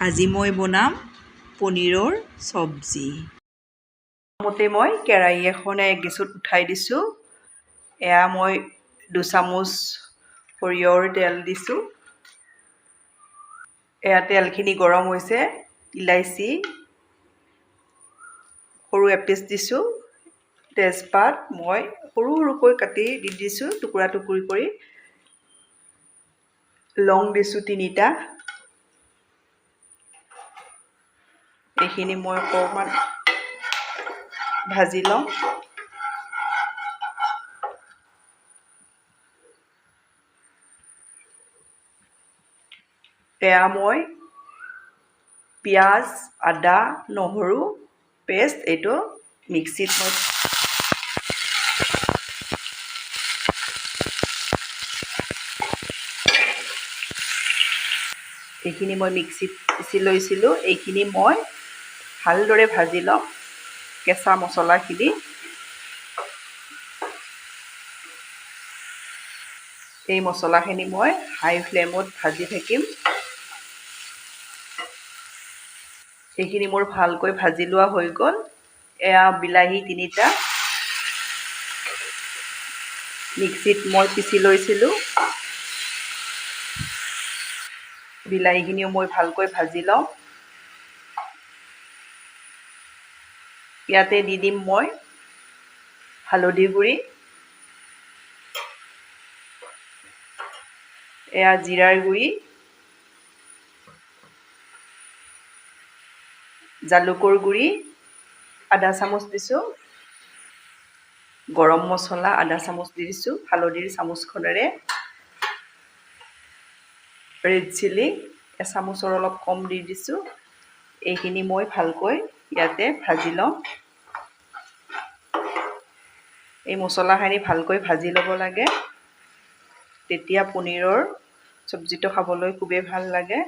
আজি মই বনাম পনীৰৰ চব্জি। প্ৰথমতে মই কেৰাহী এখন গেছত উঠাই দিছোঁ। এয়া মই 2 চামুচ সৰিয়হৰ তেল দিছোঁ। এয়া তেলখিনি গৰম হৈছে। ইলাইচি সৰু এপিচ দিছোঁ। তেজপাত মই সৰু সৰুকৈ কাটি দি দিছোঁ, টুকুৰা টুকুৰি কৰি। লং দিছোঁ 3টা। এইখিনি মই অকণমান ভাজি লওঁ। এয়া মই পিঁয়াজ, আদা, নহৰু পেষ্ট এইটো মিক্সিত মই এইখিনি মই মিক্সিত পিচি লৈছিলোঁ। এইখিনি মই ভালদৰে ভাজি লওঁ, কেঁচা মছলাখিনি। এই মছলাখিনি মই হাই ফ্লেমত ভাজি থাকিম। এইখিনি মোৰ ভালকৈ ভাজি লোৱা হৈ গ'ল। এয়া বিলাহী 3টা মিক্সিত মই পিচি লৈছিলোঁ। বিলাহীখিনিও মই ভালকৈ ভাজি লওঁ। ইয়াতে দি দিম মই হালধি গুড়ি, এয়া জিৰাৰ গুড়ি, জালুকৰ গুড়ি আধা চামুচ দিছোঁ, গৰম মছলা আধা চামুচ দি দিছোঁ, হালধিৰ চামুচখনেৰে, ৰেড চিলি এচামুচৰ অলপ কম দি দিছোঁ। এইখিনি মই ভালকৈ ইয়াতে ভাজি লওঁ। এই মছলাখিনি ভালকৈ ভাজি ল'ব লাগে, তেতিয়া পনীৰৰ চব্জিটো খাবলৈ খুবেই ভাল লাগে।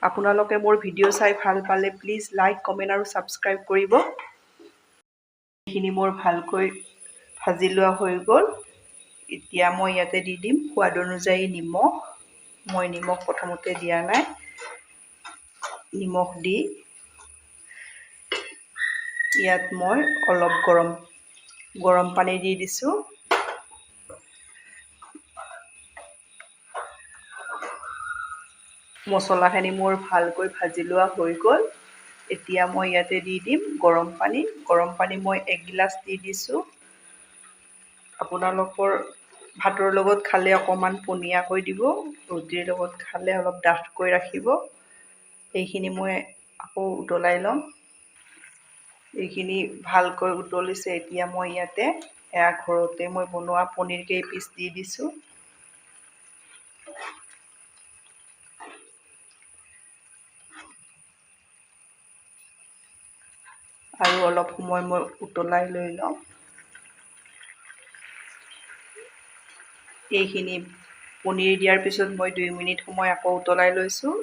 আপোনালোকে মোৰ ভিডিঅ' চাই ভাল পালে প্লিজ লাইক, কমেণ্ট আৰু ছাবস্ক্ৰাইব কৰিব। এইখিনি মোৰ ভালকৈ ভাজি লোৱা হৈ গ'ল। এতিয়া মই ইয়াতে দি দিম সোৱাদ অনুযায়ী নিমখ। মই নিমখ প্ৰথমতে দিয়া নাই। নিমখ দি ইয়াত মই অলপ গৰম পানী দি দিছোঁ। মছলাখিনি মোৰ ভালকৈ ভাজি লোৱা হৈ গ'ল। এতিয়া মই ইয়াতে দি দিম গৰম পানী। গৰম পানী মই 1 গিলাচ দি দিছোঁ। আপোনালোকৰ ভাতৰ লগত খালে অকণমান পনীয়াকৈ দিব, ৰুটিৰ লগত খালে অলপ ডাঠকৈ ৰাখিব। এইখিনি মই আকৌ উতলাই ল'ম। এইখিনি ভালকৈ উতলিছে। এতিয়া মই ইয়াতে এয়া ঘৰতে মই বনোৱা পনীৰ কেইপিচ দি দিছোঁ। আৰু অলপ সময় মই উতলাই লৈ লওঁ। এইখিনি পনীৰ দিয়াৰ পিছত মই 2 মিনিট সময় আকৌ উতলাই লৈছোঁ।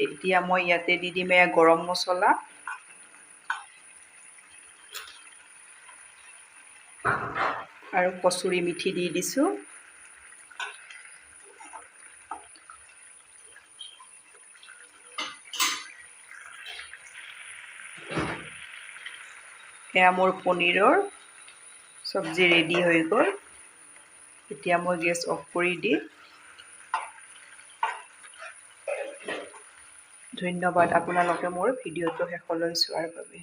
এতিয়া মই ইয়াতে দি দিম এয়া গৰম মছলা, আৰু কচুৰি মিঠি দি দিছোঁ। এয়া মোৰ পনীৰৰ চব্জি ৰেডি হৈ গ'ল। এতিয়া মই গেছ অফ কৰি দিম। ধন্যবাদ আপোনালোকে মোৰ ভিডিঅ'টো শেষলৈ চোৱাৰ বাবে।